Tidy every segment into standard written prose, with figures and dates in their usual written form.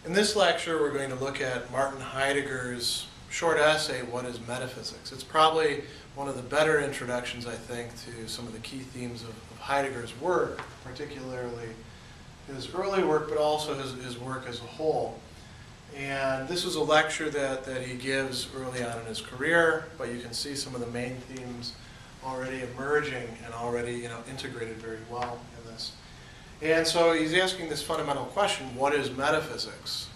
In this lecture, we're going to look at Martin Heidegger's short essay, What is Metaphysics? It's probably one of the better introductions, I think, to some of the key themes of Heidegger's work, particularly his early work, but also his work as a whole. And this is a lecture that he gives early on in his career, but you can see some of the main themes already emerging and already integrated very well in this. And so he's asking this fundamental question, what is metaphysics?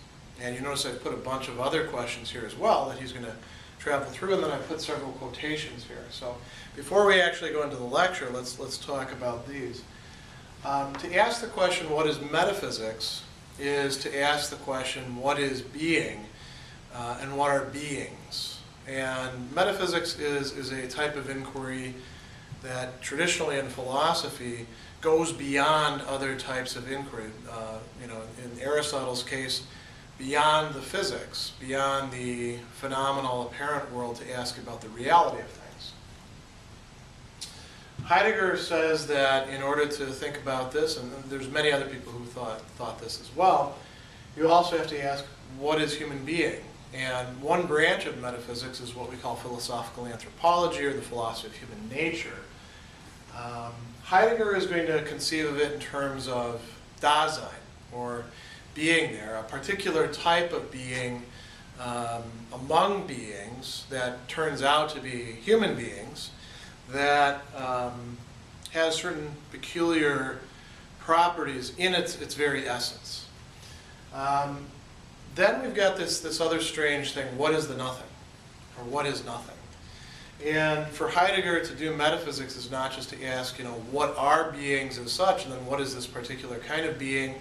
And you notice I put a bunch of other questions here as well that he's going to travel through, and then I put several quotations here. So before we actually go into the lecture, let's talk about these. To ask the question, what is metaphysics, is to ask the question, what is being, and what are beings? And metaphysics is a type of inquiry that traditionally in philosophy goes beyond other types of inquiry. In Aristotle's case, beyond the physics, beyond the phenomenal apparent world, to ask about the reality of things. Heidegger says that in order to think about this, and there's many other people who thought this as well, you also have to ask, what is human being? And one branch of metaphysics is what we call philosophical anthropology, or the philosophy of human nature. Heidegger is going to conceive of it in terms of Dasein, or being there, a particular type of being among beings that turns out to be human beings that has certain peculiar properties in its very essence. Then we've got this other strange thing, what is the nothing? Or what is nothing? And for Heidegger to do metaphysics is not just to ask, what are beings as such, and then what is this particular kind of being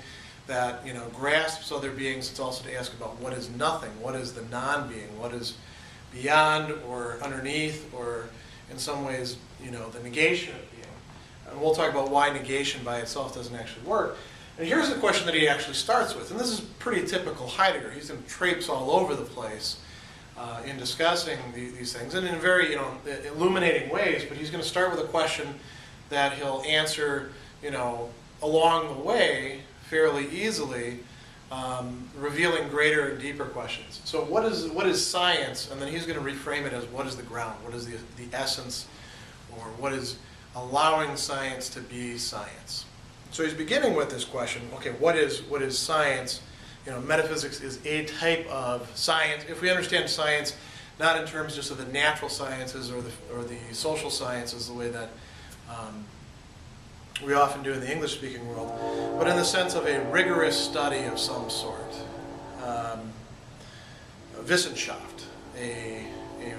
that, grasps other beings. It's also to ask about what is nothing, what is the non-being, what is beyond or underneath, or in some ways, the negation of being. And we'll talk about why negation by itself doesn't actually work. And here's the question that he actually starts with, and this is pretty typical Heidegger. He's going to traipse all over the place in discussing these things, and in very illuminating ways, but he's going to start with a question that he'll answer along the way fairly easily, revealing greater and deeper questions. So what is science? And then he's going to reframe it as what is the ground, what is the essence, or what is allowing science to be science. So he's beginning with this question, okay, what is science? Metaphysics is a type of science. If we understand science, not in terms just of the natural sciences or the social sciences, the way that we often do in the English-speaking world, but in the sense of a rigorous study of some sort. Wissenschaft, a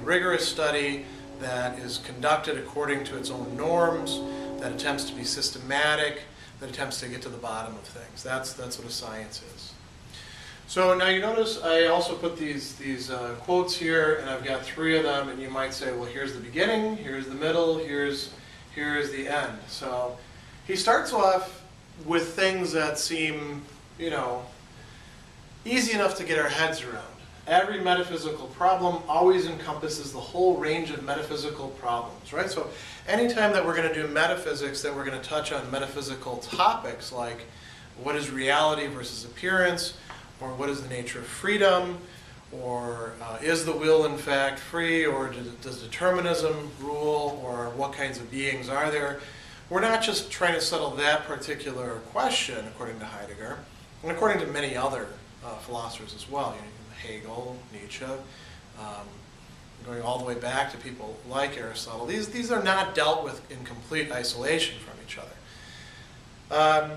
rigorous study that is conducted according to its own norms, that attempts to be systematic, that attempts to get to the bottom of things. That's what a science is. So now you notice I also put these quotes here, and I've got 3 of them, and you might say, well, here's the beginning, here's the middle, here's the end. So he starts off with things that seem, easy enough to get our heads around. Every metaphysical problem always encompasses the whole range of metaphysical problems, right? So anytime that we're going to do metaphysics, that we're going to touch on metaphysical topics like what is reality versus appearance, or what is the nature of freedom, or is the will in fact free, or does determinism rule, or what kinds of beings are there? We're not just trying to settle that particular question, according to Heidegger, and according to many other philosophers as well. Hegel, Nietzsche, going all the way back to people like Aristotle. These are not dealt with in complete isolation from each other.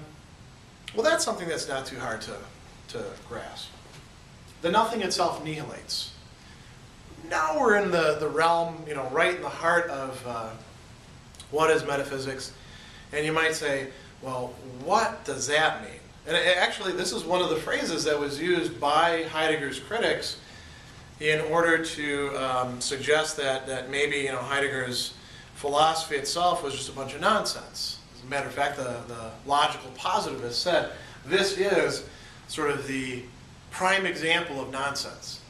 Well, that's something that's not too hard to grasp. The nothing itself annihilates. Now we're in the realm, right in the heart of what is metaphysics, and you might say, well, what does that mean? And actually, this is one of the phrases that was used by Heidegger's critics in order to suggest that maybe Heidegger's philosophy itself was just a bunch of nonsense. As a matter of fact, the logical positivist said, this is sort of the prime example of nonsense.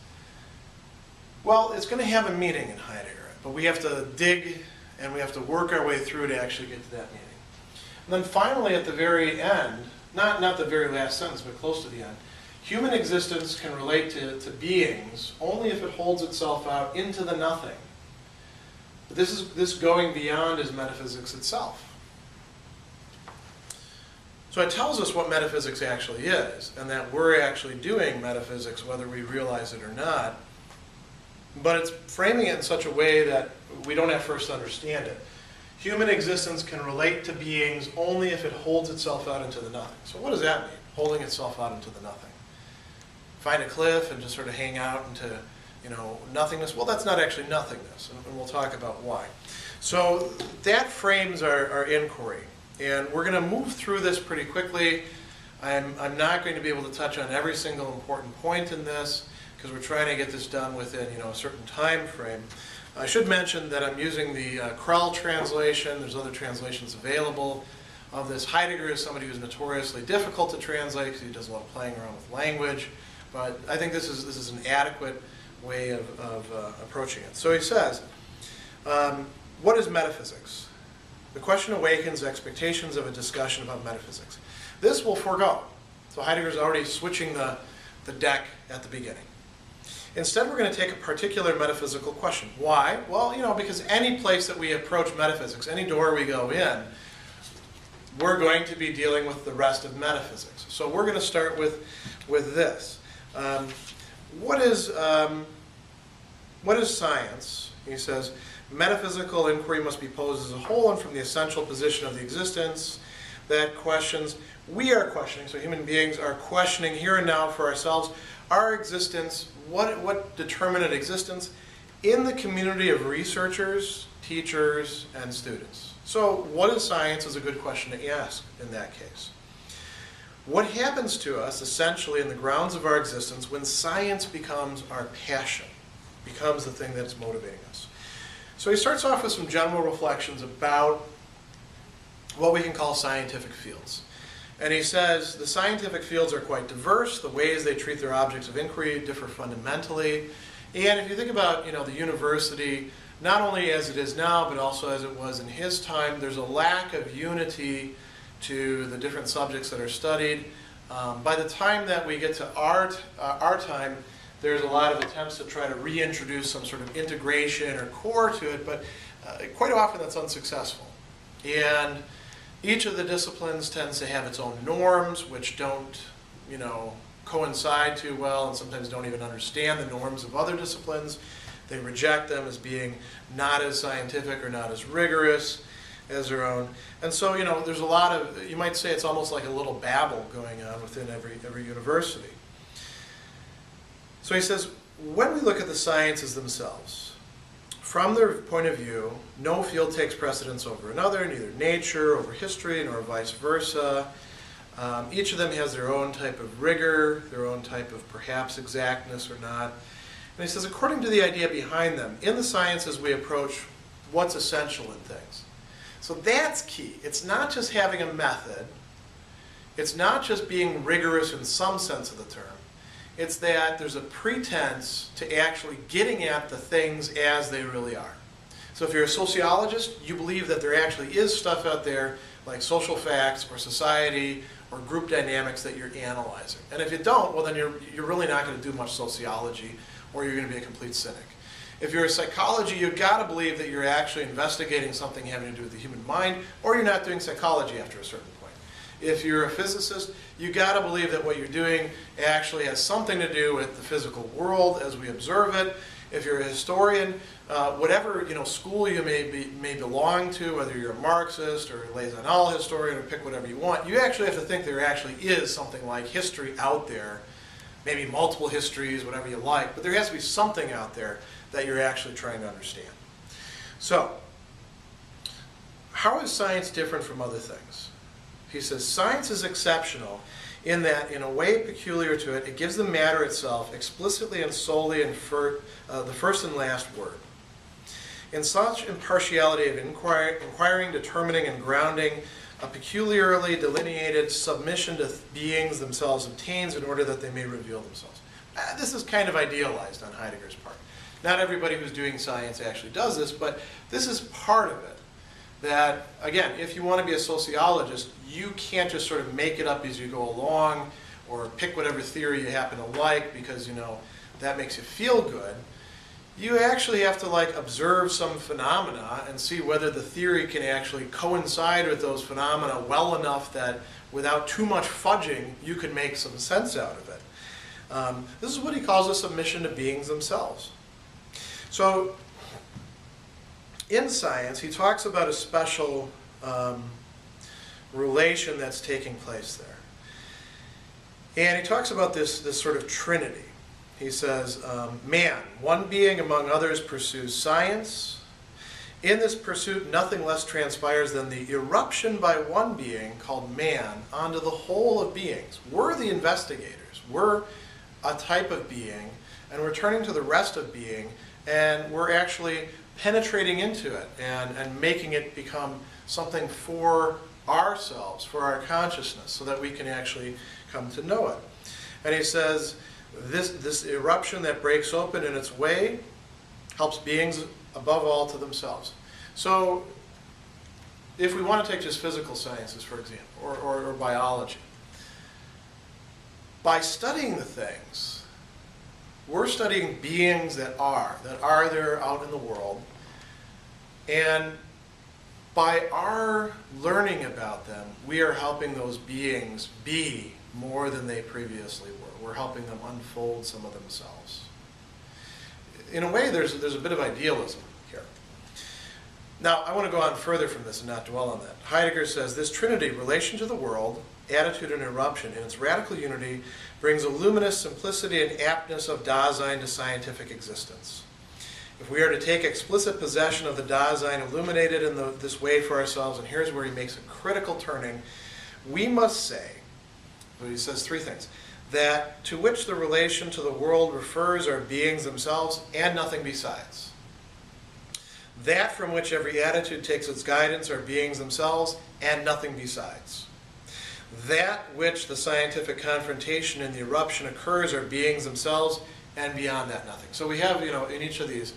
Well, it's going to have a meaning in Heidegger, but we have to dig and we have to work our way through to actually get to that meaning. And then finally, at the very end, not the very last sentence, but close to the end, human existence can relate to beings only if it holds itself out into the nothing. But this going beyond is metaphysics itself. So it tells us what metaphysics actually is, and that we're actually doing metaphysics whether we realize it or not. But it's framing it in such a way that we don't at first understand it. Human existence can relate to beings only if it holds itself out into the nothing. So what does that mean, holding itself out into the nothing? Find a cliff and just sort of hang out into, nothingness? Well, that's not actually nothingness, and we'll talk about why. So that frames our inquiry. And we're going to move through this pretty quickly. I'm not going to be able to touch on every single important point in this because we're trying to get this done within a certain time frame. I should mention that I'm using the Krell translation. There's other translations available of this. Heidegger is somebody who's notoriously difficult to translate because he does a lot of playing around with language. But I think this is an adequate way of approaching it. So he says, what is metaphysics? The question awakens expectations of a discussion about metaphysics. This will forego. So Heidegger's already switching the deck at the beginning. Instead, we're going to take a particular metaphysical question. Why? Well, because any place that we approach metaphysics, any door we go in, we're going to be dealing with the rest of metaphysics. So we're going to start with this. What is science? He says, metaphysical inquiry must be posed as a whole and from the essential position of the existence that questions. We are questioning, so human beings are questioning here and now for ourselves, our existence, what determinate existence in the community of researchers, teachers, and students. So what is science is a good question to ask in that case. What happens to us essentially in the grounds of our existence when science becomes our passion, becomes the thing that's motivating us? So he starts off with some general reflections about what we can call scientific fields. And he says the scientific fields are quite diverse. The ways they treat their objects of inquiry differ fundamentally. And if you think about the university, not only as it is now, but also as it was in his time, there's a lack of unity to the different subjects that are studied. By the time that we get to our time, there's a lot of attempts to try to reintroduce some sort of integration or core to it, but quite often that's unsuccessful. And each of the disciplines tends to have its own norms, which don't, coincide too well, and sometimes don't even understand the norms of other disciplines. They reject them as being not as scientific or not as rigorous as their own. And so, there's a lot of, you might say it's almost like a little babble going on within every university. So he says, when we look at the sciences themselves, from their point of view, no field takes precedence over another, neither nature over history, nor vice versa. Each of them has their own type of rigor, their own type of perhaps exactness or not. And he says, according to the idea behind them, in the sciences we approach what's essential in things. So that's key. It's not just having a method. It's not just being rigorous in some sense of the term. It's that there's a pretense to actually getting at the things as they really are. So if you're a sociologist, you believe that there actually is stuff out there like social facts or society or group dynamics that you're analyzing. And if you don't, well then you're really not going to do much sociology, or you're going to be a complete cynic. If you're a psychology, you've got to believe that you're actually investigating something having to do with the human mind, or you're not doing psychology after a certain point. If you're a physicist, you've got to believe that what you're doing actually has something to do with the physical world as we observe it. If you're a historian, whatever school you may belong to, whether you're a Marxist or a Laissez-aller historian, or pick whatever you want, you actually have to think there actually is something like history out there, maybe multiple histories, whatever you like, but there has to be something out there that you're actually trying to understand. So, how is science different from other things? He says, science is exceptional in that, in a way peculiar to it, it gives the matter itself explicitly and solely the first and last word. In such impartiality of inquiring, determining, and grounding, a peculiarly delineated submission to beings themselves obtains in order that they may reveal themselves. This is kind of idealized on Heidegger's part. Not everybody who's doing science actually does this, but this is part of it. That, again, if you want to be a sociologist, you can't just sort of make it up as you go along, or pick whatever theory you happen to like because, that makes you feel good. You actually have to like observe some phenomena and see whether the theory can actually coincide with those phenomena well enough that without too much fudging, you can make some sense out of it. This is what he calls a submission to beings themselves. So in science, he talks about a special relation that's taking place there. And he talks about this sort of trinity. He says, man, one being among others, pursues science. In this pursuit, nothing less transpires than the eruption by one being, called man, onto the whole of beings. We're the investigators. We're a type of being, and we're turning to the rest of being, and we're actually penetrating into it and making it become something for ourselves, for our consciousness, so that we can actually come to know it. And he says, this eruption that breaks open in its way helps beings above all to themselves. So if we want to take just physical sciences, for example, or biology, by studying the things, we're studying beings that are there out in the world, and by our learning about them, we are helping those beings be more than they previously were. We're helping them unfold some of themselves. In a way, there's a bit of idealism here. Now, I want to go on further from this and not dwell on that. Heidegger says, this trinity, relation to the world, attitude and eruption, in its radical unity, brings a luminous simplicity and aptness of Dasein to scientific existence. If we are to take explicit possession of the Dasein illuminated in this way for ourselves, and here's where he makes a critical turning, we must say, he says three things, that to which the relation to the world refers are beings themselves and nothing besides. That from which every attitude takes its guidance are beings themselves and nothing besides. That which the scientific confrontation and the eruption occurs are beings themselves and beyond that nothing. So we have, in each of these,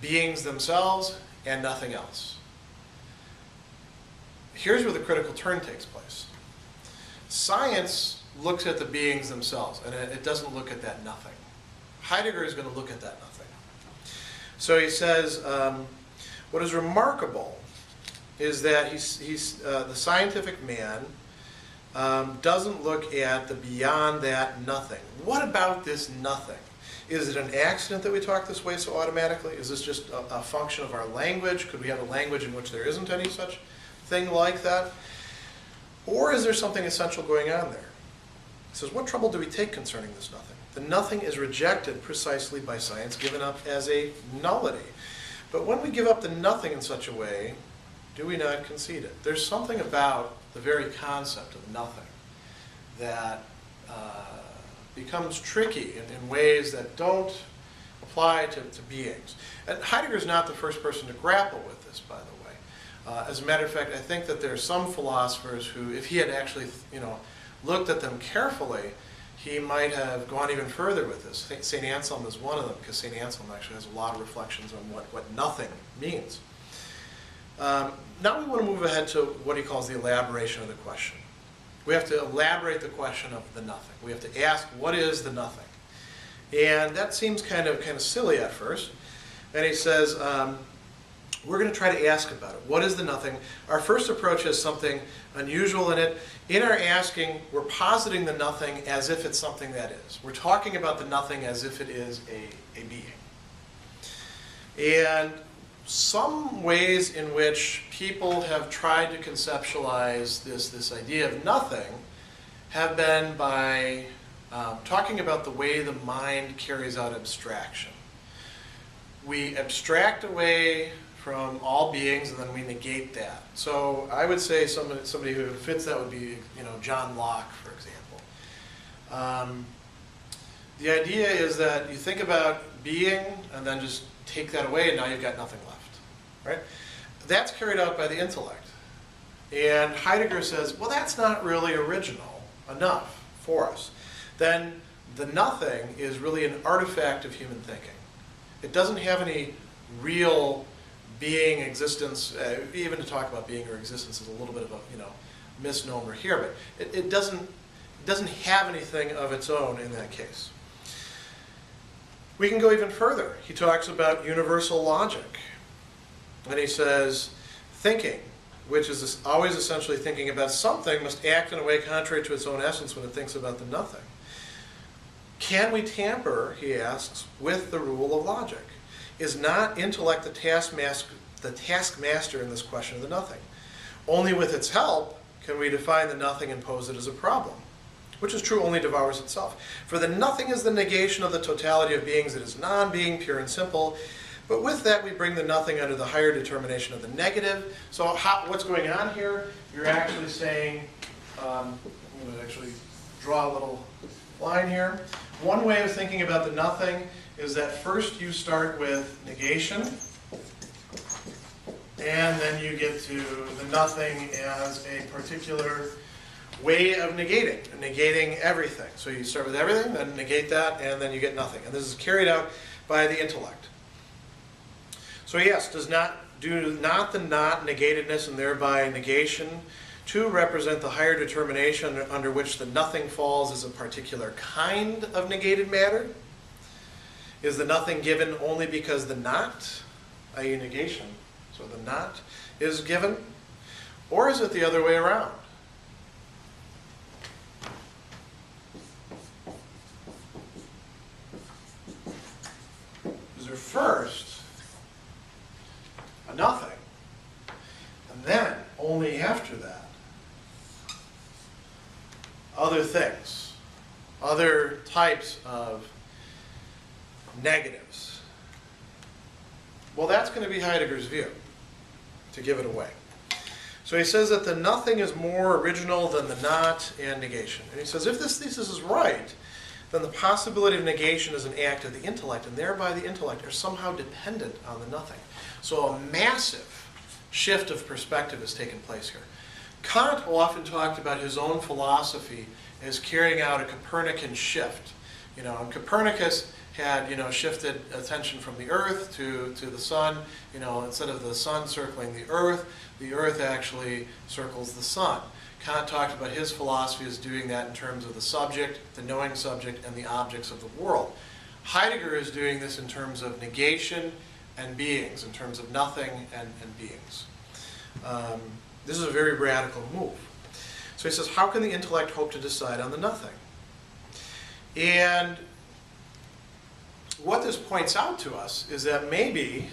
beings themselves and nothing else. Here's where the critical turn takes place. Science looks at the beings themselves, and it doesn't look at that nothing. Heidegger is going to look at that nothing. So he says, what is remarkable is that the scientific man doesn't look at the beyond that nothing. What about this nothing? Is it an accident that we talk this way so automatically? Is this just a function of our language? Could we have a language in which there isn't any such thing like that? Or is there something essential going on there? He says, what trouble do we take concerning this nothing? The nothing is rejected precisely by science, given up as a nullity. But when we give up the nothing in such a way, do we not concede it? There's something about the very concept of nothing that becomes tricky in ways that don't apply to beings. And Heidegger's not the first person to grapple with this, by the way. As a matter of fact, I think that there are some philosophers who, if he had actually, looked at them carefully, he might have gone even further with this. I think St. Anselm is one of them, because St. Anselm actually has a lot of reflections on what nothing means. Now we want to move ahead to what he calls the elaboration of the question. We have to elaborate the question of the nothing. We have to ask, what is the nothing? And that seems kind of silly at first. And he says, we're going to try to ask about it. What is the nothing? Our first approach has something unusual in it. In our asking, we're positing the nothing as if it's something that is. We're talking about the nothing as if it is a being. And some ways in which people have tried to conceptualize this idea of nothing have been by talking about the way the mind carries out abstraction. We abstract away from all beings and then we negate that. So I would say somebody who fits that would be John Locke, for example. The idea is that you think about being and then just take that away and now you've got nothing left. Right? That's carried out by the intellect. And Heidegger says, well, that's not really original enough for us. Then the nothing is really an artifact of human thinking. It doesn't have any real being, existence. Even to talk about being or existence is a little bit of a misnomer here, but it doesn't It doesn't have anything of its own in that case. We can go even further. He talks about universal logic. And he says, thinking, which is always essentially thinking about something, must act in a way contrary to its own essence when it thinks about the nothing. Can we tamper, he asks, with the rule of logic? Is not intellect the taskmaster in this question of the nothing? Only with its help can we define the nothing and pose it as a problem, which is true only devours itself. For the nothing is the negation of the totality of beings. It is non-being, pure and simple. But with that, we bring the nothing under the higher determination of the negative. So what's going on here? You're actually saying, I'm going to actually draw a little line here. One way of thinking about the nothing is that first you start with negation, and then you get to the nothing as a particular way of negating everything. So you start with everything, then negate that, and then you get nothing. And this is carried out by the intellect. So yes, do not the not negatedness and thereby negation to represent the higher determination under which the nothing falls as a particular kind of negated matter? Is the nothing given only because the not, i.e. negation, so the not is given? Or is it the other way around? Is there first a nothing, and then only after that other things, other types of negatives? Well, that's going to be Heidegger's view, to give it away. So he says that the nothing is more original than the not and negation. And he says if this thesis is right, then the possibility of negation is an act of the intellect, and thereby the intellect are somehow dependent on the nothing. So a massive shift of perspective has taken place here. Kant often talked about his own philosophy as carrying out a Copernican shift. And Copernicus had, shifted attention from the Earth to the sun. Instead of the sun circling the Earth actually circles the sun. Kant talked about his philosophy as doing that in terms of the subject, the knowing subject, and the objects of the world. Heidegger is doing this in terms of negation and beings, in terms of nothing and beings. This is a very radical move. So he says, how can the intellect hope to decide on the nothing? And what this points out to us is that maybe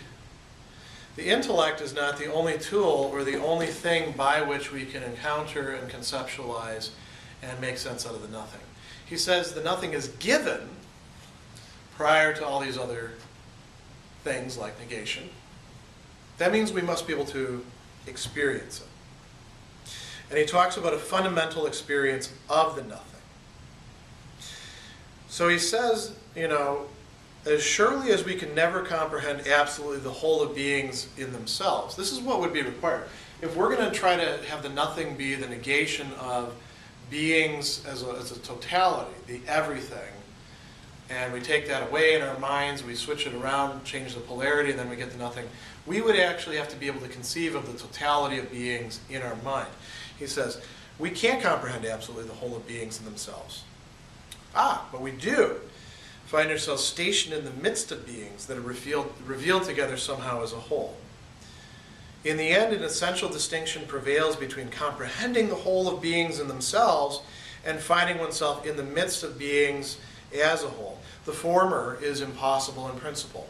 the intellect is not the only tool or the only thing by which we can encounter and conceptualize and make sense out of the nothing. He says the nothing is given prior to all these other things like negation. That means we must be able to experience it. And he talks about a fundamental experience of the nothing. So he says, as surely as we can never comprehend absolutely the whole of beings in themselves, this is what would be required. If we're going to try to have the nothing be the negation of beings as a totality, the everything, and we take that away in our minds, we switch it around, change the polarity, and then we get the nothing, we would actually have to be able to conceive of the totality of beings in our mind. He says, we can't comprehend absolutely the whole of beings in themselves. But we do find ourselves stationed in the midst of beings that are revealed together somehow as a whole. In the end, an essential distinction prevails between comprehending the whole of beings in themselves and finding oneself in the midst of beings as a whole. The former is impossible in principle.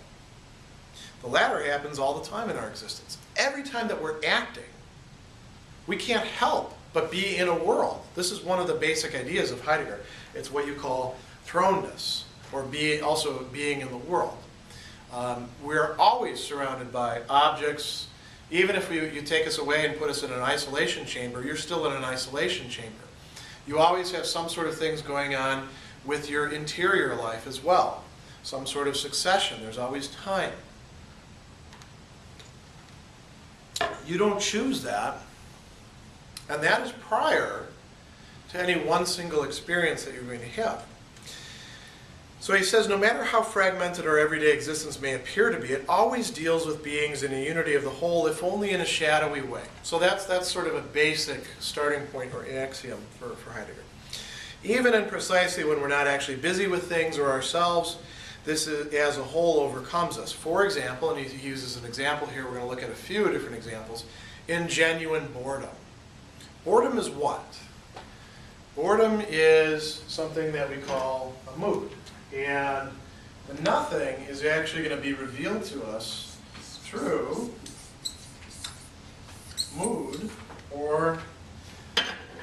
The latter happens all the time in our existence. Every time that we're acting, we can't help but be in a world. This is one of the basic ideas of Heidegger. It's what you call thrownness, or also being in the world. We're always surrounded by objects. Even if you take us away and put us in an isolation chamber, you're still in an isolation chamber. You always have some sort of things going on with your interior life as well. Some sort of succession. There's always time. You don't choose that. And that is prior to any one single experience that you're going to have. So he says, no matter how fragmented our everyday existence may appear to be, it always deals with beings in a unity of the whole, if only in a shadowy way. So that's sort of a basic starting point or axiom for Heidegger. Even and precisely when we're not actually busy with things or ourselves, this is, as a whole overcomes us. For example, and he uses an example here, we're going to look at a few different examples, in genuine boredom. Boredom is what? Boredom is something that we call a mood. And the nothing is actually going to be revealed to us through mood, or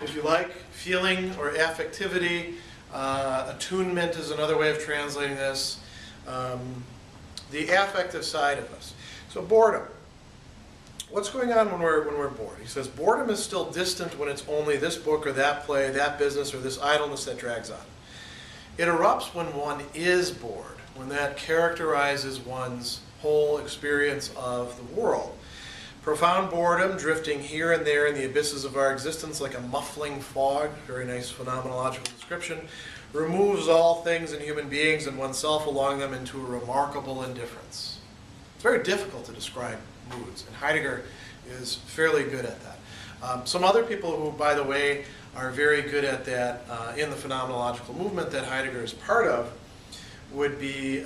if you like, feeling or affectivity. Attunement is another way of translating this. The affective side of us. So boredom. What's going on when we're bored? He says boredom is still distant when it's only this book or that play, that business, or this idleness that drags on. It erupts when one is bored, when that characterizes one's whole experience of the world. Profound boredom, drifting here and there in the abysses of our existence like a muffling fog, very nice phenomenological description, removes all things and human beings and oneself along them into a remarkable indifference. It's very difficult to describe moods, and Heidegger is fairly good at that. Some other people who, by the way, are very good at that in the phenomenological movement that Heidegger is part of would be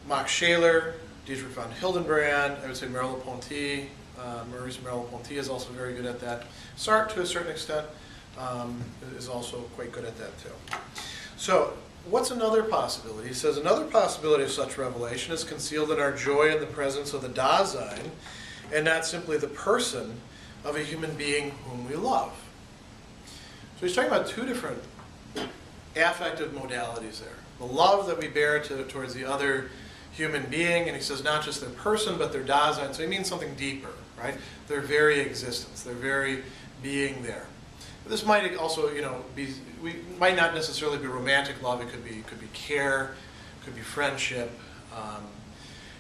Max Scheler, Dietrich von Hildenbrand, I would say Merleau-Ponty. Maurice Merleau-Ponty is also very good at that. Sartre, to a certain extent, is also quite good at that too. So, what's another possibility? He says another possibility of such revelation is concealed in our joy in the presence of the Dasein, and not simply the person of a human being whom we love. So he's talking about two different affective modalities there. The love that we bear towards the other human being, and he says not just their person, but their Dasein. So he means something deeper, right? Their very existence, their very being there. But this might also, we might not necessarily be romantic love. It could be care, could be friendship.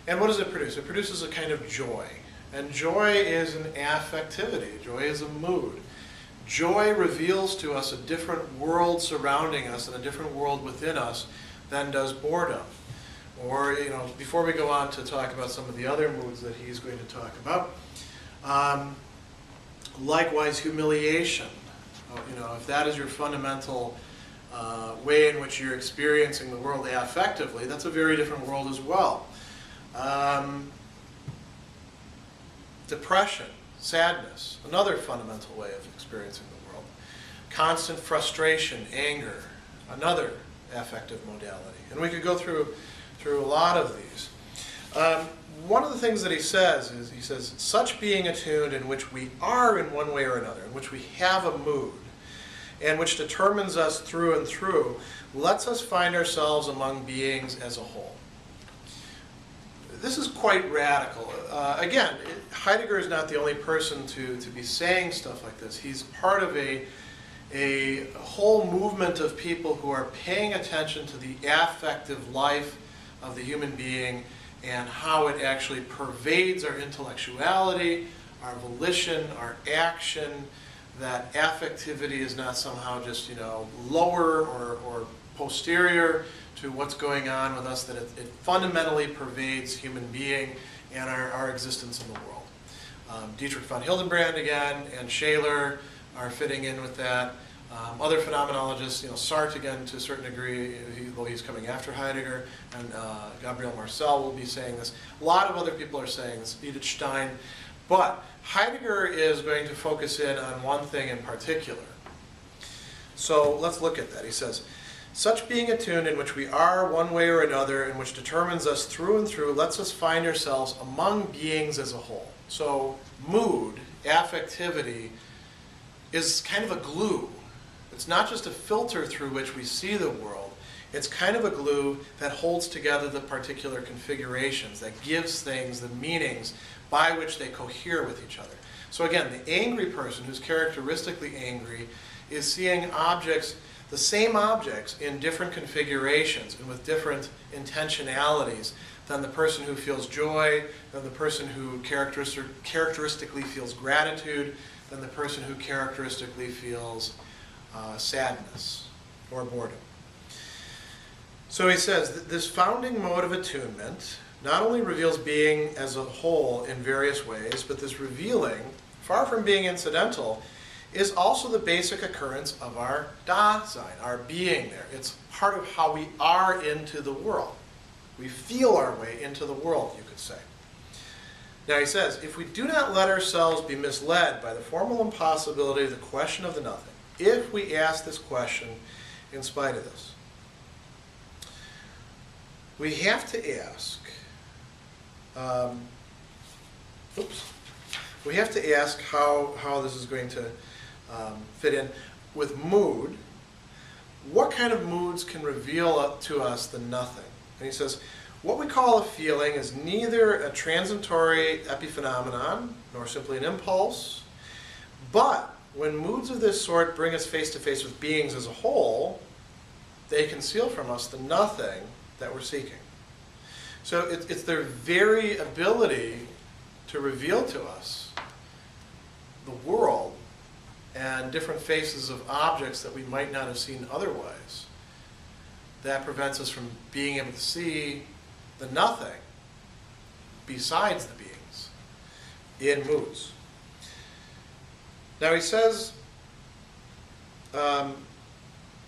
And what does it produce? It produces a kind of joy. And joy is an affectivity. Joy is a mood. Joy reveals to us a different world surrounding us and a different world within us than does boredom. Or, before we go on to talk about some of the other moods that he's going to talk about, likewise, humiliation. If that is your fundamental way in which you're experiencing the world affectively, that's a very different world as well. Depression, sadness, another fundamental way of experiencing the world. Constant frustration, anger, another affective modality. And we could go through a lot of these. One of the things that he says is, he says, such being attuned in which we are in one way or another, in which we have a mood, and which determines us through and through, lets us find ourselves among beings as a whole. This is quite radical. Again, Heidegger is not the only person to be saying stuff like this. He's part of a whole movement of people who are paying attention to the affective life of the human being and how it actually pervades our intellectuality, our volition, our action, that affectivity is not somehow just, lower or posterior to what's going on with us, that it fundamentally pervades human being and our existence in the world. Dietrich von Hildenbrand again and Scheler are fitting in with that. Other phenomenologists, Sartre again to a certain degree, though he's coming after Heidegger, and Gabriel Marcel will be saying this. A lot of other people are saying this, Edith Stein. But Heidegger is going to focus in on one thing in particular. So let's look at that. He says, such being attuned in which we are one way or another, and which determines us through and through, lets us find ourselves among beings as a whole. So mood, affectivity, is kind of a glue. It's not just a filter through which we see the world. It's kind of a glue that holds together the particular configurations, that gives things the meanings by which they cohere with each other. So again, the angry person who's characteristically angry is seeing objects, the same objects, in different configurations and with different intentionalities than the person who feels joy, than the person who characteristically feels gratitude, than the person who characteristically feels sadness or boredom. So he says that this founding mode of attunement not only reveals being as a whole in various ways, but this revealing, far from being incidental, is also the basic occurrence of our Dasein, our being there. It's part of how we are into the world. We feel our way into the world, you could say. Now he says, if we do not let ourselves be misled by the formal impossibility of the question of the nothing, if we ask this question in spite of this, we have to ask, we have to ask how this is going to fit in with mood. What kind of moods can reveal to us the nothing? And he says, what we call a feeling is neither a transitory epiphenomenon nor simply an impulse, but when moods of this sort bring us face to face with beings as a whole, they conceal from us the nothing that we're seeking. So it's their very ability to reveal to us the world and different faces of objects that we might not have seen otherwise that prevents us from being able to see the nothing besides the beings in moods. Now he says,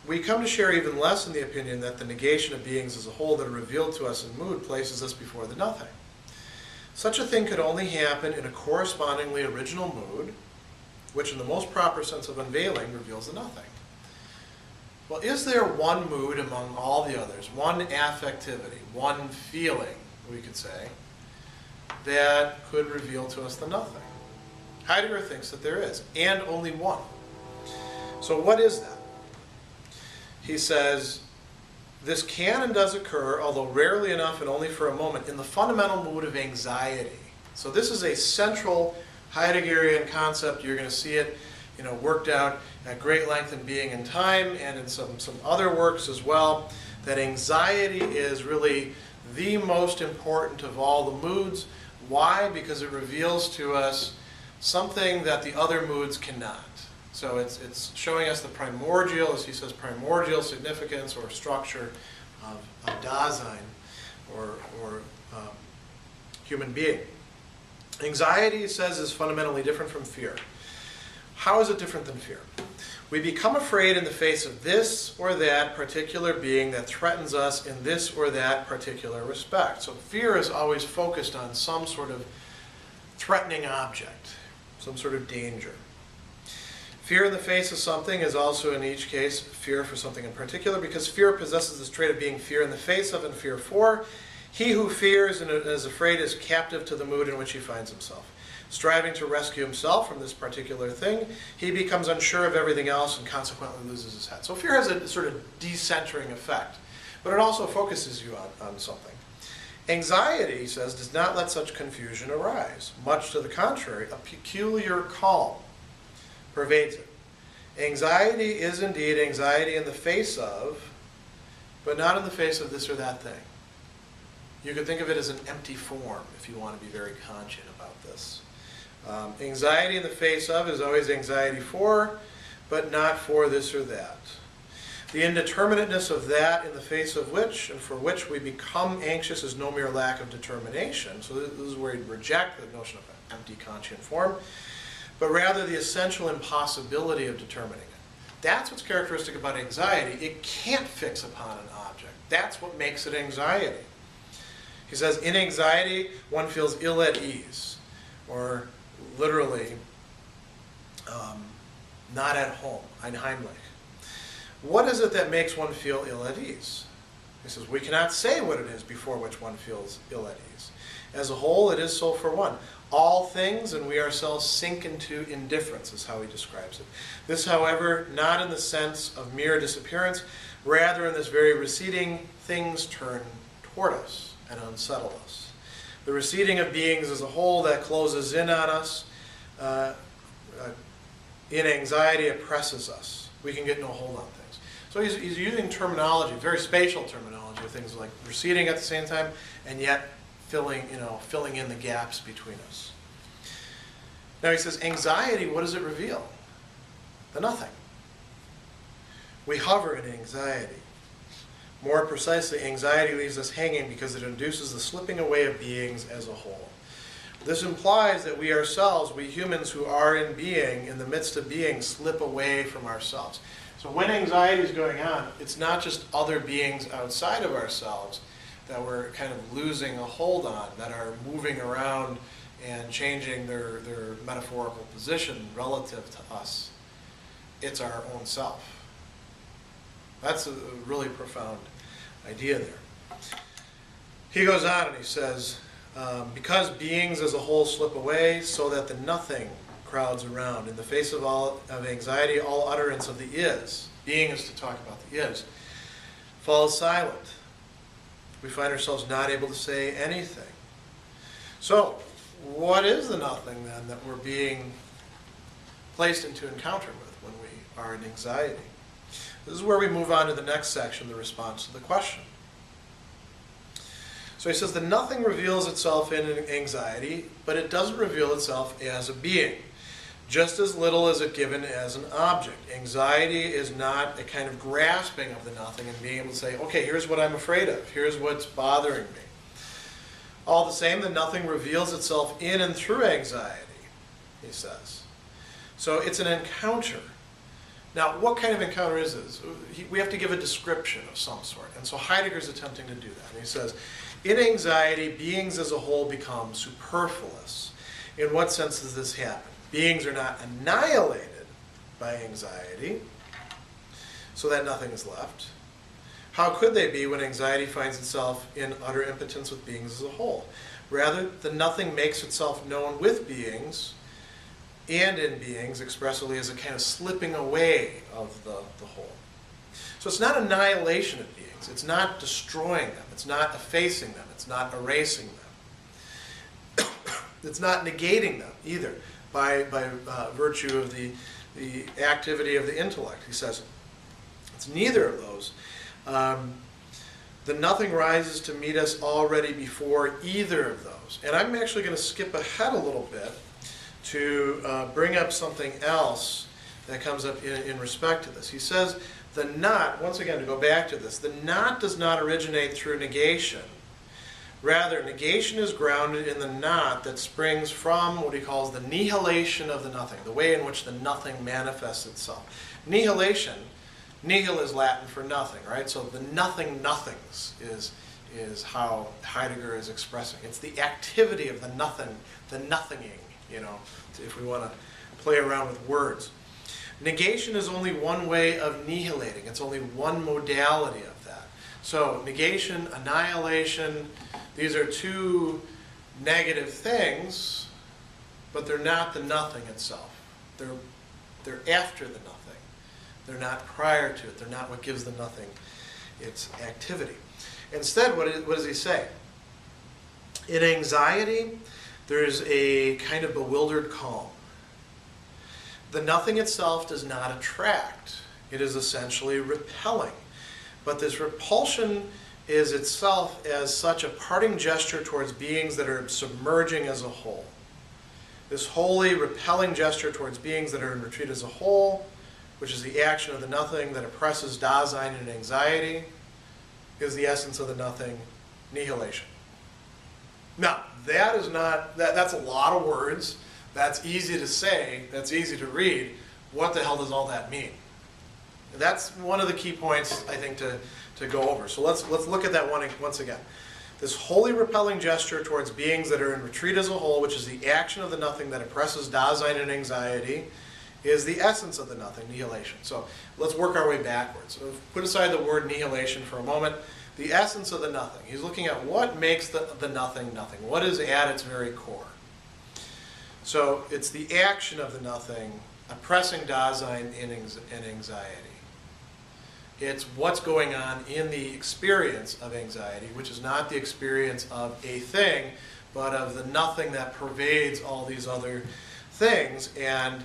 we come to share even less in the opinion that the negation of beings as a whole that are revealed to us in mood places us before the nothing. Such a thing could only happen in a correspondingly original mood, which in the most proper sense of unveiling reveals the nothing. Well, is there one mood among all the others, one affectivity, one feeling, we could say, that could reveal to us the nothing? Heidegger thinks that there is, and only one. So what is that? He says, this can and does occur, although rarely enough and only for a moment, in the fundamental mood of anxiety. So this is a central Heideggerian concept. You're going to see it, worked out at great length in Being and Time and in some other works as well, that anxiety is really the most important of all the moods. Why? Because it reveals to us something that the other moods cannot. So it's showing us the primordial, as he says, primordial significance or structure of Dasein, or human being. Anxiety, he says, is fundamentally different from fear. How is it different than fear? We become afraid in the face of this or that particular being that threatens us in this or that particular respect. So fear is always focused on some sort of threatening object, some sort of danger. Fear in the face of something is also, in each case, fear for something in particular, because fear possesses this trait of being fear in the face of and fear for. He who fears and is afraid is captive to the mood in which he finds himself. Striving to rescue himself from this particular thing, he becomes unsure of everything else and consequently loses his head. So fear has a sort of decentering effect, but it also focuses you on something. Anxiety, he says, does not let such confusion arise. Much to the contrary, a peculiar calm pervades it. Anxiety is indeed anxiety in the face of, but not in the face of this or that thing. You could think of it as an empty form if you want to be very conscious about this. Anxiety in the face of is always anxiety for, but not for this or that. The indeterminateness of that in the face of which and for which we become anxious is no mere lack of determination. So this is where you reject the notion of an empty conscient form, but rather the essential impossibility of determining it. That's what's characteristic about anxiety. It can't fix upon an object. That's what makes it anxiety. He says, in anxiety, one feels ill at ease, or literally, not at home, ein heimlich. What is it that makes one feel ill at ease? He says, we cannot say what it is before which one feels ill at ease. As a whole, it is so for one. All things and we ourselves sink into indifference, is how he describes it. This, however, not in the sense of mere disappearance, rather in this very receding, things turn toward us and unsettle us. The receding of beings as a whole that closes in on us, in anxiety oppresses us. We can get no hold on things. So he's using terminology, very spatial terminology, of things like receding at the same time, and yet filling in the gaps between us. Now he says, anxiety, what does it reveal? The nothing. We hover in anxiety. More precisely, anxiety leaves us hanging because it induces the slipping away of beings as a whole. This implies that we ourselves, we humans who are in being, in the midst of being, slip away from ourselves. So when anxiety is going on, it's not just other beings outside of ourselves that we're kind of losing a hold on, that are moving around and changing their metaphorical position relative to us. It's our own self. That's a really profound idea there. He goes on and he says, because beings as a whole slip away, so that the nothing crowds around. In the face of anxiety, all utterance of the is, being is to talk about the is, falls silent. We find ourselves not able to say anything. So, what is the nothing then that we're being placed into encounter with when we are in anxiety? This is where we move on to the next section, the response to the question. So he says, the nothing reveals itself in anxiety, but it doesn't reveal itself as a being. Just as little is it given as an object. Anxiety is not a kind of grasping of the nothing and being able to say, okay, here's what I'm afraid of. Here's what's bothering me. All the same, the nothing reveals itself in and through anxiety, he says. So it's an encounter. Now, what kind of encounter is this? We have to give a description of some sort. And so Heidegger's attempting to do that. And he says, in anxiety, beings as a whole become superfluous. In what sense does this happen? Beings are not annihilated by anxiety, so that nothing is left. How could they be when anxiety finds itself in utter impotence with beings as a whole? Rather, the nothing makes itself known with beings and in beings expressively as a kind of slipping away of the whole. So it's not annihilation of beings. It's not destroying them. It's not effacing them. It's not erasing them. It's not negating them either by virtue of the activity of the intellect. He says it's neither of those. The nothing rises to meet us already before either of those. And I'm actually going to skip ahead a little bit to bring up something else that comes up in respect to this. He says the not, once again to go back to this, the not does not originate through negation. Rather, negation is grounded in the not that springs from what he calls the nihilation of the nothing, the way in which the nothing manifests itself. Nihilation, nihil is Latin for nothing, right? So the nothing nothings is how Heidegger is expressing. It's the activity of the nothing, the nothinging, you know, if we want to play around with words. Negation is only one way of annihilating. It's only one modality of that. So negation, annihilation, these are two negative things, but they're not the nothing itself. They're after the nothing. They're not prior to it. They're not what gives the nothing its activity. Instead, what does he say? In anxiety, there's a kind of bewildered calm. The nothing itself does not attract. It is essentially repelling. But this repulsion is itself as such a parting gesture towards beings that are submerging as a whole. This wholly repelling gesture towards beings that are in retreat as a whole, which is the action of the nothing that oppresses Dasein and anxiety, is the essence of the nothing, nihilation. Now, that is not, that's a lot of words. That's easy to say, that's easy to read. What the hell does all that mean? That's one of the key points, I think, to go over. So let's look at that one once again. This wholly repelling gesture towards beings that are in retreat as a whole, which is the action of the nothing that oppresses Dasein and anxiety, is the essence of the nothing, nihilation. So let's work our way backwards. So put aside the word nihilation for a moment. The essence of the nothing. He's looking at what makes the nothing nothing. What is at its very core? So it's the action of the nothing oppressing Dasein and anxiety. It's what's going on in the experience of anxiety, which is not the experience of a thing, but of the nothing that pervades all these other things and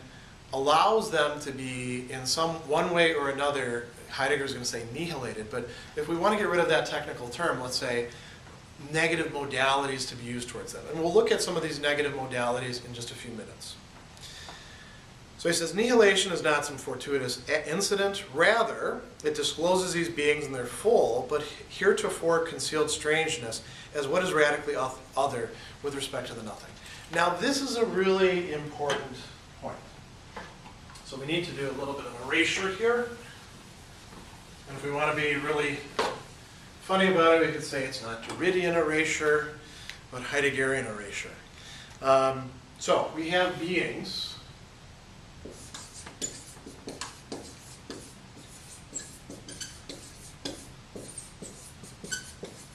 allows them to be, in one way or another, Heidegger's going to say annihilated, but if we want to get rid of that technical term, let's say negative modalities to be used towards them. And we'll look at some of these negative modalities in just a few minutes. So he says, nihilation is not some fortuitous incident. Rather, it discloses these beings in their full, but heretofore concealed strangeness as what is radically other with respect to the nothing. Now this is a really important point. So we need to do a little bit of erasure here. And if we want to be really funny about it, we could say it's not Derridian erasure, but Heideggerian erasure. So we have beings.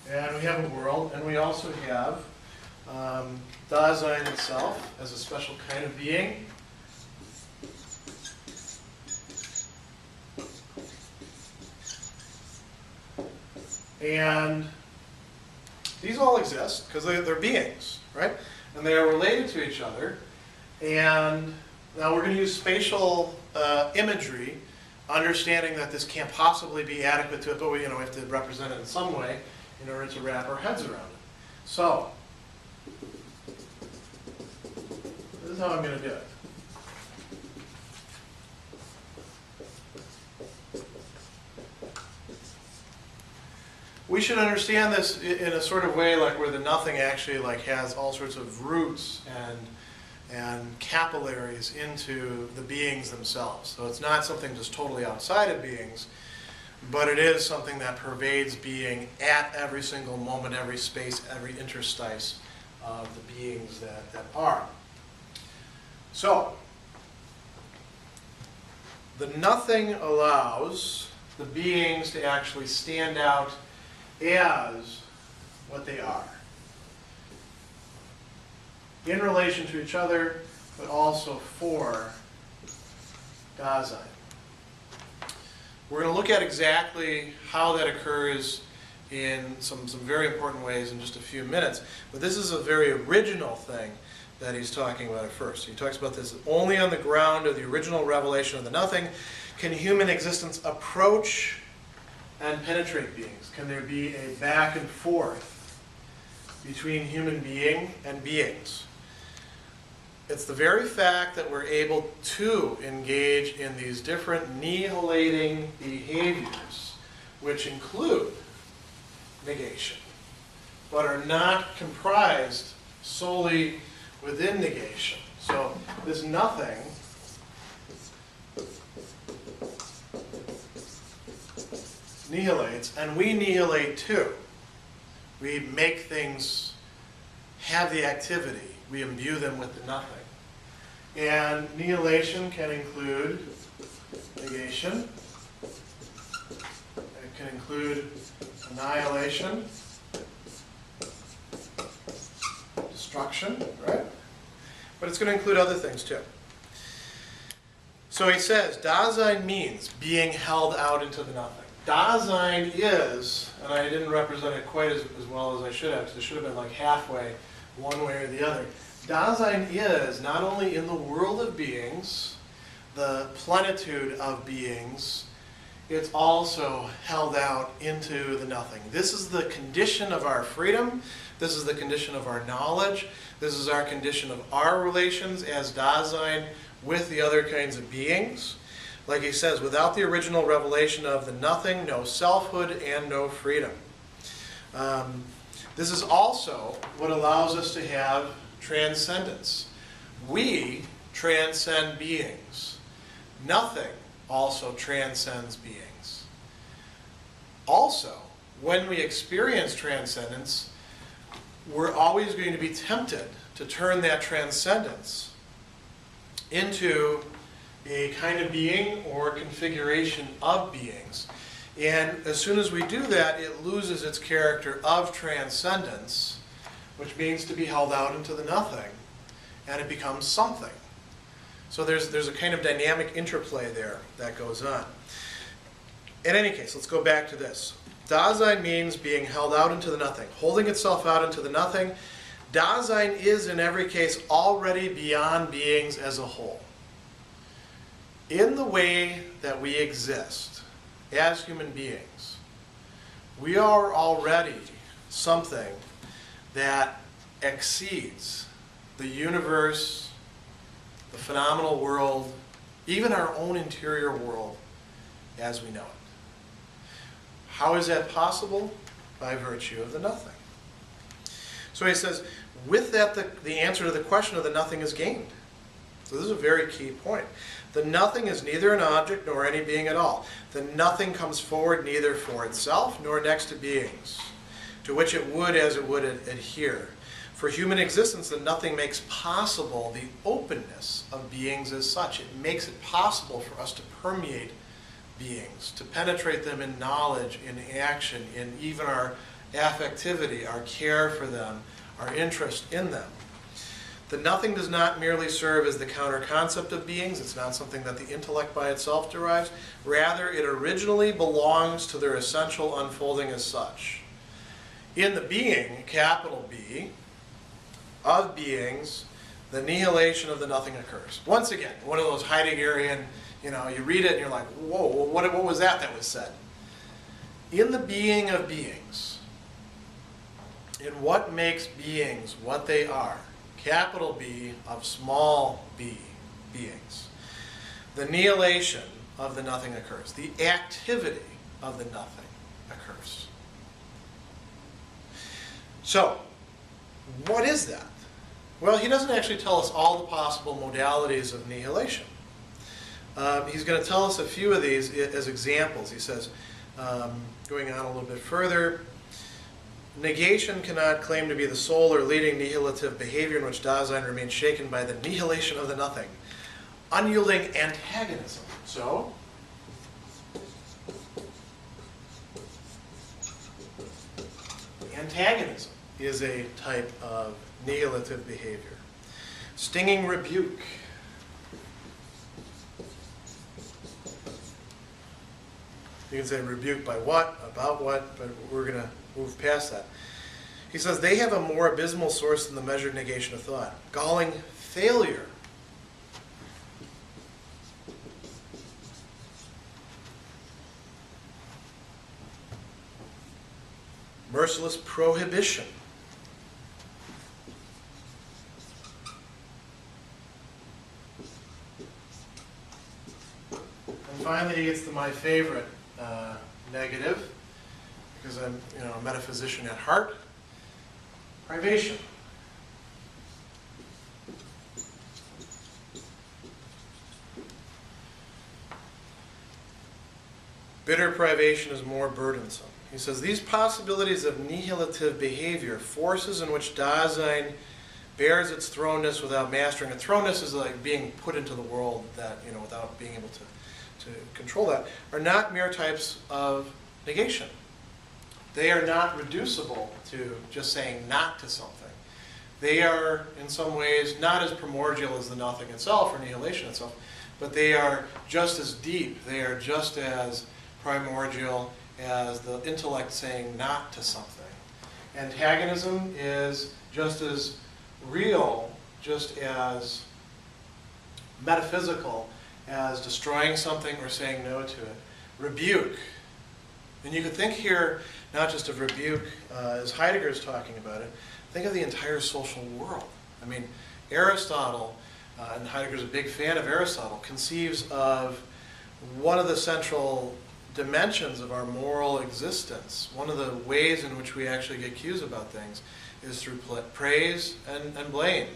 And we have a world, and we also have Dasein itself as a special kind of being. And these all exist because they're beings, right? And they are related to each other. And now we're going to use spatial imagery, understanding that this can't possibly be adequate to it, but we have to represent it in some way in order to wrap our heads around it. So, this is how I'm going to do it. We should understand this in a sort of way like where the nothing actually has all sorts of roots and capillaries into the beings themselves. So it's not something just totally outside of beings, but it is something that pervades being at every single moment, every space, every interstice of the beings that are. So, the nothing allows the beings to actually stand out as what they are, in relation to each other, but also for Dasein. We're going to look at exactly how that occurs in some very important ways in just a few minutes, but this is a very original thing that he's talking about at first. He talks about this: only on the ground of the original revelation of the nothing can human existence approach and penetrate beings. Can there be a back and forth between human being and beings? It's the very fact that we're able to engage in these different nihilating behaviors, which include negation, but are not comprised solely within negation. So this nothing annihilates, and we annihilate too. We make things have the activity. We imbue them with the nothing. And annihilation can include negation. It can include annihilation, destruction, right? But it's going to include other things too. So he says, Dasein means being held out into the nothing. Dasein is, and I didn't represent it quite as well as I should have, because it should have been like halfway, one way or the other. Dasein is not only in the world of beings, the plenitude of beings, it's also held out into the nothing. This is the condition of our freedom. This is the condition of our knowledge. This is our condition of our relations as Dasein with the other kinds of beings. Like he says, without the original revelation of the nothing, no selfhood and no freedom. This is also what allows us to have transcendence. We transcend beings. Nothing also transcends beings. Also, when we experience transcendence, we're always going to be tempted to turn that transcendence into a kind of being or configuration of beings. And as soon as we do that, it loses its character of transcendence, which means to be held out into the nothing, and it becomes something. So there's a kind of dynamic interplay there that goes on. In any case, let's go back to this. Dasein means being held out into the nothing, holding itself out into the nothing. Dasein is, in every case, already beyond beings as a whole. In the way that we exist as human beings, we are already something that exceeds the universe, the phenomenal world, even our own interior world as we know it. How is that possible? By virtue of the nothing. So he says, with that, the answer to the question of the nothing is gained. So this is a very key point. The nothing is neither an object nor any being at all. The nothing comes forward neither for itself nor next to beings, to which it would as it would adhere. For human existence, the nothing makes possible the openness of beings as such. It makes it possible for us to permeate beings, to penetrate them in knowledge, in action, in even our affectivity, our care for them, our interest in them. The nothing does not merely serve as the counter-concept of beings. It's not something that the intellect by itself derives. Rather, it originally belongs to their essential unfolding as such. In the being, capital B, of beings, the nihilation of the nothing occurs. Once again, one of those Heideggerian, you read it and you're like, whoa, what was that was said? In the being of beings, in what makes beings what they are, capital B of small b beings, the nihilation of the nothing occurs. The activity of the nothing occurs. So, what is that? Well, he doesn't actually tell us all the possible modalities of nihilation. He's going to tell us a few of these as examples. He says, going on a little bit further, negation cannot claim to be the sole or leading nihilitive behavior in which Dasein remains shaken by the nihilation of the nothing. Unyielding antagonism. So, antagonism is a type of nihilitive behavior. Stinging rebuke. You can say rebuke by what, about what, but we're going to move past that. He says they have a more abysmal source than the measured negation of thought. Galling failure. Merciless prohibition. And finally, he gets to my favorite negative, because I'm a metaphysician at heart. Privation. Bitter privation is more burdensome. He says these possibilities of nihilitive behavior, forces in which Dasein bears its thrownness without mastering it. Thrownness is like being put into the world that, without being able to control that, are not mere types of negation. They are not reducible to just saying not to something. They are, in some ways, not as primordial as the nothing itself or nihilation itself, but they are just as deep, they are just as primordial as the intellect saying not to something. Antagonism is just as real, just as metaphysical as destroying something or saying no to it. Rebuke. And you could think here not just of rebuke as Heidegger is talking about it, think of the entire social world. I mean, Aristotle, and Heidegger's a big fan of Aristotle, conceives of one of the central dimensions of our moral existence. One of the ways in which we actually get cues about things is through praise and blame.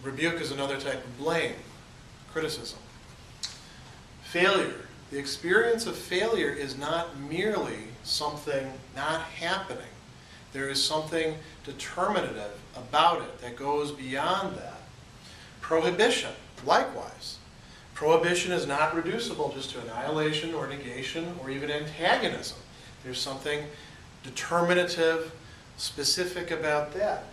Rebuke is another type of blame, criticism. Failure. The experience of failure is not merely something not happening. There is something determinative about it that goes beyond that. Prohibition, likewise. Prohibition is not reducible just to annihilation or negation or even antagonism. There's something determinative, specific about that.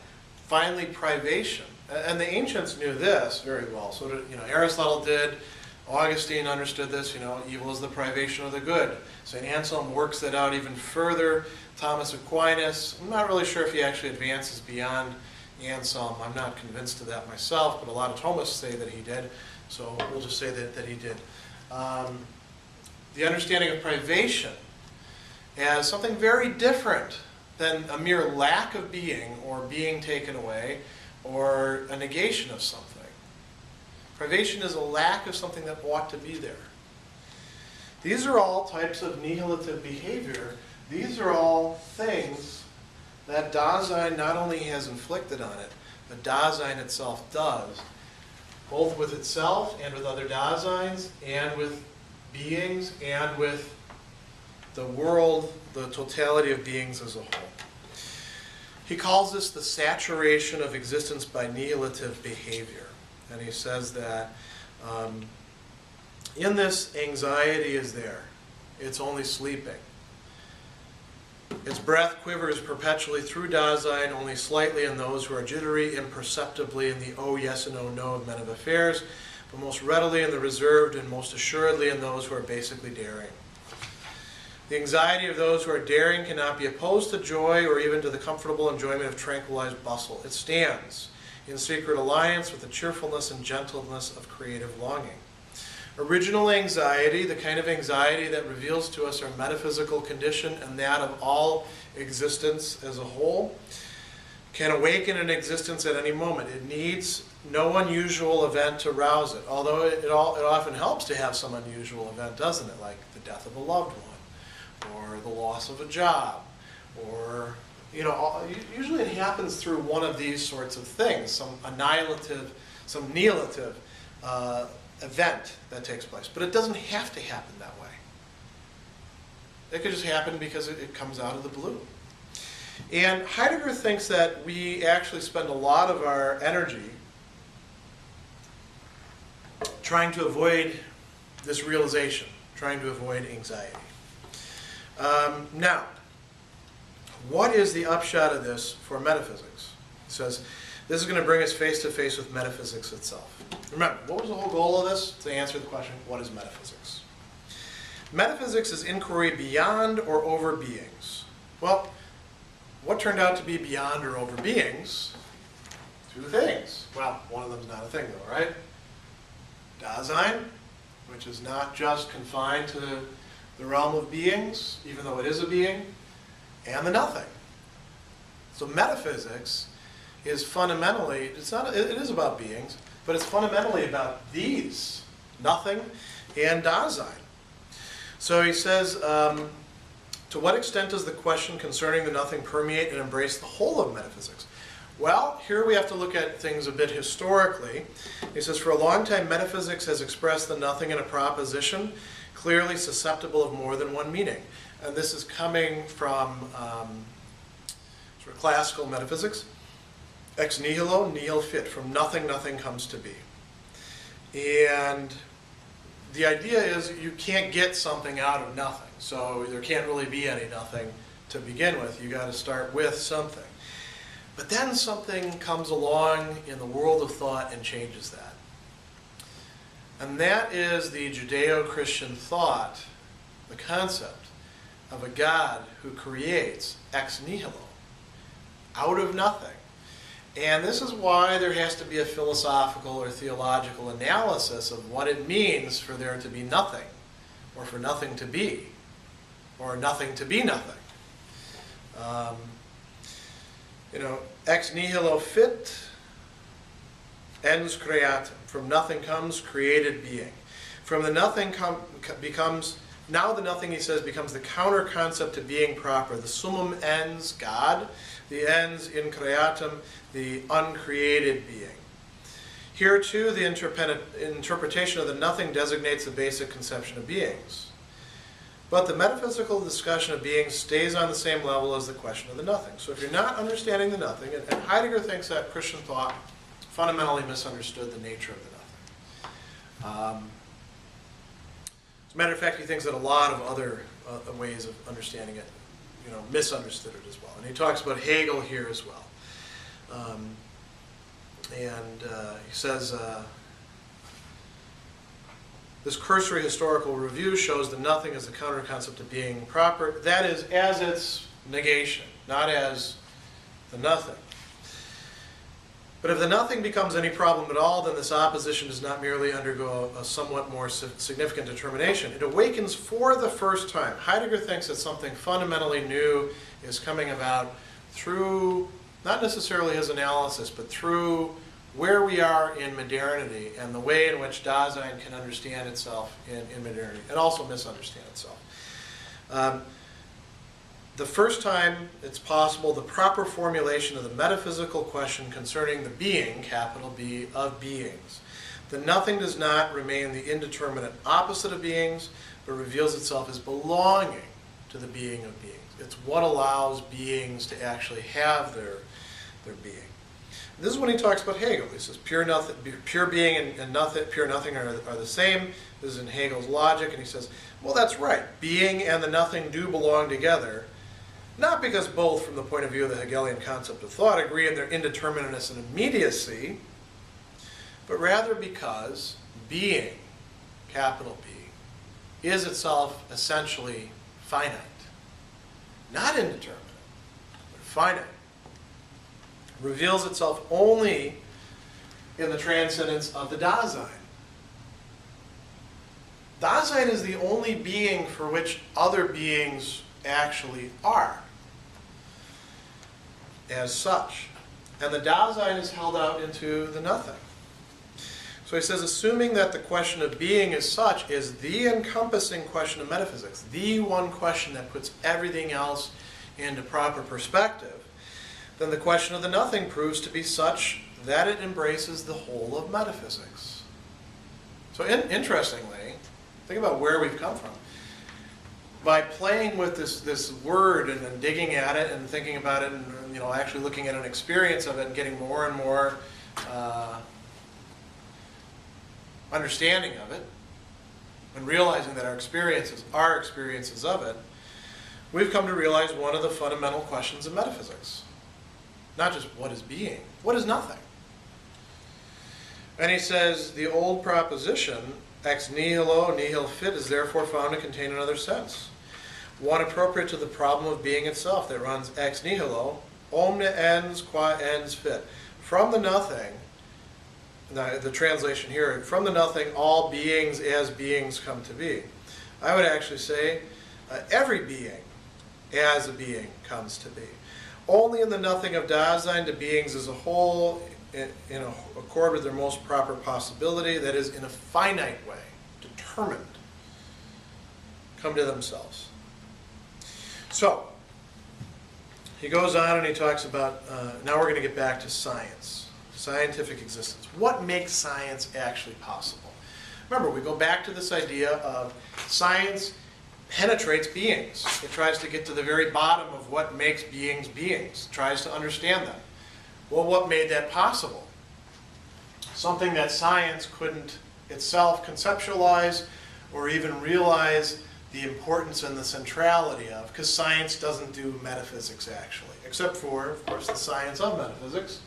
Finally, privation. And the ancients knew this very well. So did, Aristotle did. Augustine understood this, evil is the privation of the good. St. Anselm works that out even further. Thomas Aquinas, I'm not really sure if he actually advances beyond Anselm. I'm not convinced of that myself, but a lot of Thomists say that he did. So we'll just say that he did. The understanding of privation as something very different than a mere lack of being or being taken away or a negation of something. Privation is a lack of something that ought to be there. These are all types of nihilitive behavior. These are all things that Dasein not only has inflicted on it, but Dasein itself does, both with itself and with other Daseins, and with beings, and with the world, the totality of beings as a whole. He calls this the saturation of existence by nihilitive behavior. And he says that in this, anxiety is there. It's only sleeping. Its breath quivers perpetually through Dasein, only slightly in those who are jittery, imperceptibly in the oh, yes, and oh, no of men of affairs, but most readily in the reserved, and most assuredly in those who are basically daring. The anxiety of those who are daring cannot be opposed to joy or even to the comfortable enjoyment of tranquilized bustle. It stands in secret alliance with the cheerfulness and gentleness of creative longing. Original anxiety, the kind of anxiety that reveals to us our metaphysical condition and that of all existence as a whole, can awaken in existence at any moment. It needs no unusual event to rouse it, although it often helps to have some unusual event, doesn't it? Like the death of a loved one, or the loss of a job, or, you know, usually it happens through one of these sorts of things, some annihilative, some nihilative event that takes place. But it doesn't have to happen that way. It could just happen because it comes out of the blue. And Heidegger thinks that we actually spend a lot of our energy trying to avoid this realization, trying to avoid anxiety. Now, what is the upshot of this for metaphysics? He says, this is going to bring us face to face with metaphysics itself. Remember, what was the whole goal of this? To answer the question, what is metaphysics? Metaphysics is inquiry beyond or over beings. Well, what turned out to be beyond or over beings? Two things. Well, one of them is not a thing though, right? Dasein, which is not just confined to the realm of beings, even though it is a being, and the nothing. So metaphysics is fundamentally, it is about beings, but it's fundamentally about these, nothing and Dasein. So he says, to what extent does the question concerning the nothing permeate and embrace the whole of metaphysics? Well, here we have to look at things a bit historically. He says, for a long time, metaphysics has expressed the nothing in a proposition clearly susceptible of more than one meaning. And this is coming from sort of classical metaphysics. Ex nihilo, nihil fit. From nothing, nothing comes to be. And the idea is you can't get something out of nothing. So there can't really be any nothing to begin with. You got to start with something. But then something comes along in the world of thought and changes that. And that is the Judeo-Christian thought, the concept of a God who creates ex nihilo, out of nothing. And this is why there has to be a philosophical or theological analysis of what it means for there to be nothing, or for nothing to be, or nothing to be nothing. You know, ex nihilo fit, ens creatum. From nothing comes created being. From the nothing becomes, now the nothing, he says, becomes the counter concept to being proper. The summum ens, God, the ens in creatum, the uncreated being. Here too, the interpretation of the nothing designates the basic conception of beings. But the metaphysical discussion of beings stays on the same level as the question of the nothing. So if you're not understanding the nothing, and Heidegger thinks that Christian thought fundamentally misunderstood the nature of the nothing. As a matter of fact, he thinks that a lot of other ways of understanding it, you know, misunderstood it as well. And he talks about Hegel here as well. He says, this cursory historical review shows the nothing as the counter-concept of being proper. That is, as its negation, not as the nothing. But if the nothing becomes any problem at all, then this opposition does not merely undergo a somewhat more significant determination. It awakens for the first time. Heidegger thinks that something fundamentally new is coming about through, not necessarily his analysis, but through where we are in modernity and the way in which Dasein can understand itself in modernity and also misunderstand itself. the first time it's possible, the proper formulation of the metaphysical question concerning the being, capital B, of beings. The nothing does not remain the indeterminate opposite of beings, but reveals itself as belonging to the being of beings. It's what allows beings to actually have their being. This is when he talks about Hegel. He says pure being and nothing, pure nothing are the same. This is in Hegel's logic, and he says, well, that's right. Being and the nothing do belong together, not because both, from the point of view of the Hegelian concept of thought, agree in their indeterminateness and immediacy, but rather because being, capital B, is itself essentially finite. Not indeterminate, but finite. Reveals itself only in the transcendence of the Dasein. Dasein is the only being for which other beings actually are, as such. And the Dasein is held out into the nothing. So he says, assuming that the question of being as such is the encompassing question of metaphysics, the one question that puts everything else into proper perspective, then the question of the nothing proves to be such that it embraces the whole of metaphysics. So interestingly, think about where we've come from. By playing with this word and digging at it and thinking about it and actually looking at an experience of it and getting more and more understanding of it and realizing that our experiences are experiences of it, we've come to realize one of the fundamental questions of metaphysics. Not just what is being, what is nothing? And he says, the old proposition, ex nihilo nihil fit, is therefore found to contain another sense. One appropriate to the problem of being itself, that runs ex nihilo, omne ens qua ens fit. From the nothing, the translation here, from the nothing, all beings as beings come to be. I would actually say, every being as a being comes to be. Only in the nothing of Dasein do beings as a whole, in accord with their most proper possibility, that is, in a finite way, determined, come to themselves. So, he goes on and he talks about, now we're going to get back to science, scientific existence. What makes science actually possible? Remember, we go back to this idea of science penetrates beings. It tries to get to the very bottom of what makes beings beings, tries to understand them. Well, what made that possible? Something that science couldn't itself conceptualize or even realize the importance and the centrality of, because science doesn't do metaphysics actually, except for, of course, the science of metaphysics.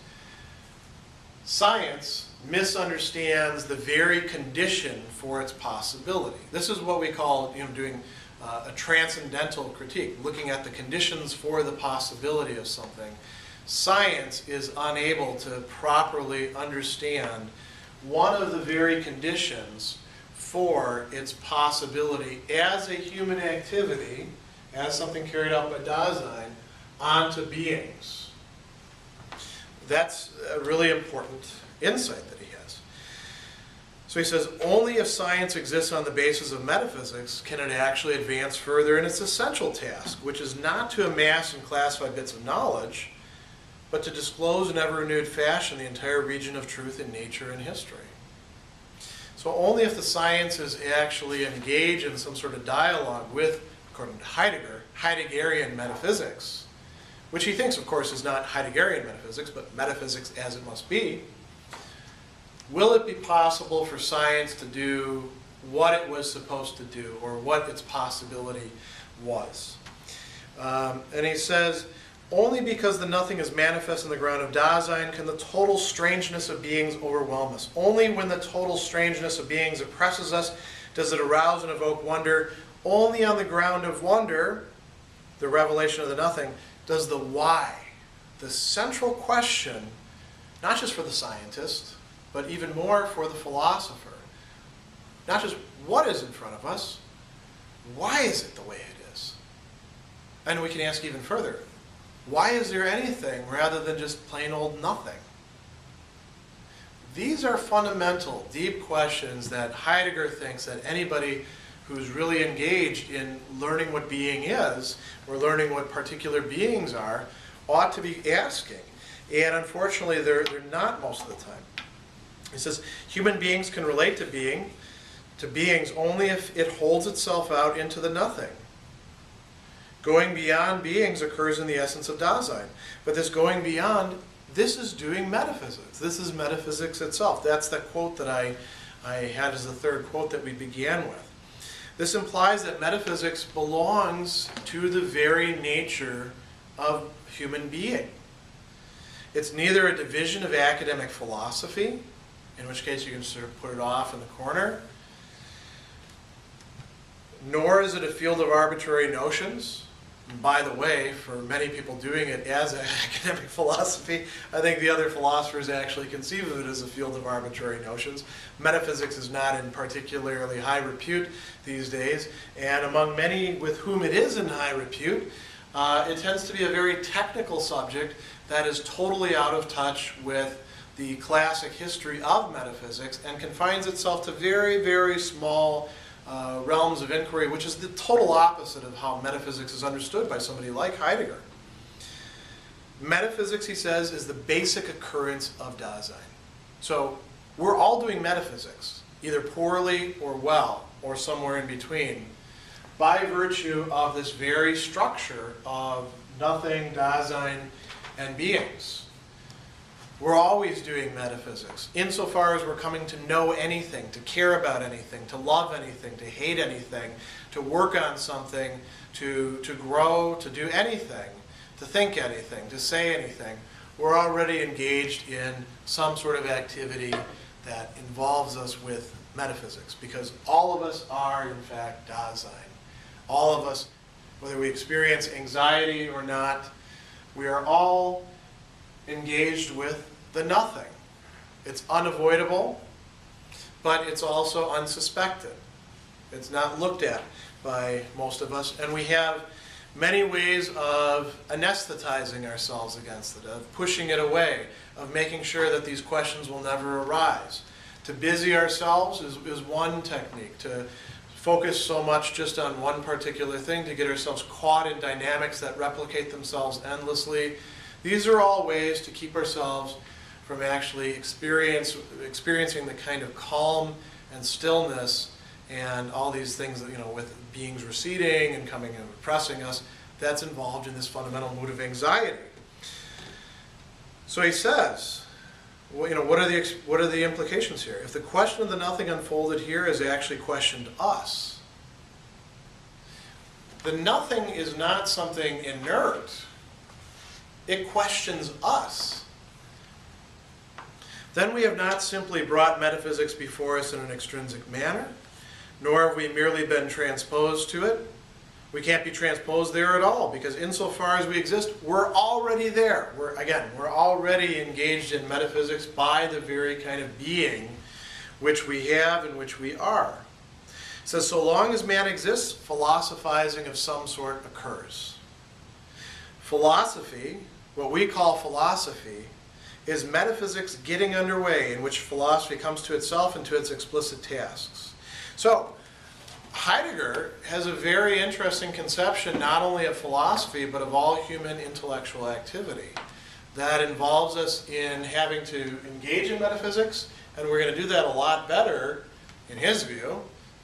Science misunderstands the very condition for its possibility. This is what we call, doing a transcendental critique, looking at the conditions for the possibility of something. Science is unable to properly understand one of the very conditions for its possibility as a human activity, as something carried out by Dasein, onto beings. That's a really important insight that he has. So he says, only if science exists on the basis of metaphysics can it actually advance further in its essential task, which is not to amass and classify bits of knowledge, but to disclose in ever-renewed fashion the entire region of truth in nature and history. So only if the sciences actually engage in some sort of dialogue with, according to Heidegger, Heideggerian metaphysics, which he thinks, of course, is not Heideggerian metaphysics, but metaphysics as it must be, will it be possible for science to do what it was supposed to do, or what its possibility was? And he says, only because the nothing is manifest in the ground of Dasein can the total strangeness of beings overwhelm us. Only when the total strangeness of beings oppresses us does it arouse and evoke wonder. Only on the ground of wonder, the revelation of the nothing, does the why, the central question, not just for the scientist, but even more for the philosopher, not just what is in front of us, why is it the way it is? And we can ask even further, why is there anything rather than just plain old nothing? These are fundamental, deep questions that Heidegger thinks that anybody who's really engaged in learning what being is, or learning what particular beings are, ought to be asking. And unfortunately, they're not most of the time. He says, human beings can relate to beings only if it holds itself out into the nothing. Going beyond beings occurs in the essence of Dasein. But this going beyond, this is doing metaphysics. This is metaphysics itself. That's the quote that I had as the third quote that we began with. This implies that metaphysics belongs to the very nature of human being. It's neither a division of academic philosophy, in which case you can sort of put it off in the corner, nor is it a field of arbitrary notions. And by the way, for many people doing it as an academic philosophy, I think the other philosophers actually conceive of it as a field of arbitrary notions. Metaphysics is not in particularly high repute these days, and among many with whom it is in high repute, it tends to be a very technical subject that is totally out of touch with the classic history of metaphysics and confines itself to very, very small realms of inquiry, which is the total opposite of how metaphysics is understood by somebody like Heidegger. Metaphysics, he says, is the basic occurrence of Dasein. So we're all doing metaphysics, either poorly or well, or somewhere in between, by virtue of this very structure of nothing, Dasein, and beings. We're always doing metaphysics, insofar as we're coming to know anything, to care about anything, to love anything, to hate anything, to work on something, to grow, to do anything, to think anything, to say anything. We're already engaged in some sort of activity that involves us with metaphysics, because all of us are, in fact, Dasein. All of us, whether we experience anxiety or not, we are all engaged with the nothing. It's unavoidable, but it's also unsuspected. It's not looked at by most of us, and we have many ways of anesthetizing ourselves against it, of pushing it away, of making sure that these questions will never arise. To busy ourselves is one technique. To focus so much just on one particular thing, to get ourselves caught in dynamics that replicate themselves endlessly. These are all ways to keep ourselves from actually experiencing the kind of calm and stillness and all these things that, with beings receding and coming and oppressing us, that's involved in this fundamental mood of anxiety. So he says, what are the implications here? If the question of the nothing unfolded here is actually questioned us, the nothing is not something inert. It questions us. Then we have not simply brought metaphysics before us in an extrinsic manner, nor have we merely been transposed to it. We can't be transposed there at all, because insofar as we exist, we're already there. We're already engaged in metaphysics by the very kind of being which we have and which we are. It says, so long as man exists, philosophizing of some sort occurs. Philosophy, what we call philosophy, is metaphysics getting underway, in which philosophy comes to itself and to its explicit tasks. So, Heidegger has a very interesting conception not only of philosophy, but of all human intellectual activity that involves us in having to engage in metaphysics, and we're going to do that a lot better, in his view,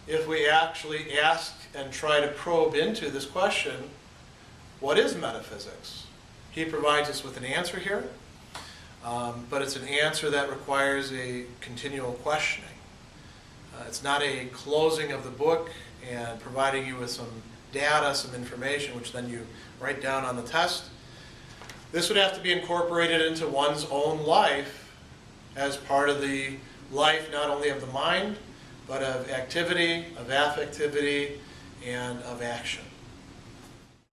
if we actually ask and try to probe into this question, what is metaphysics? He provides us with an answer here. But it's an answer that requires a continual questioning. It's not a closing of the book and providing you with some data, some information, which then you write down on the test. This would have to be incorporated into one's own life as part of the life not only of the mind, but of activity, of affectivity, and of action.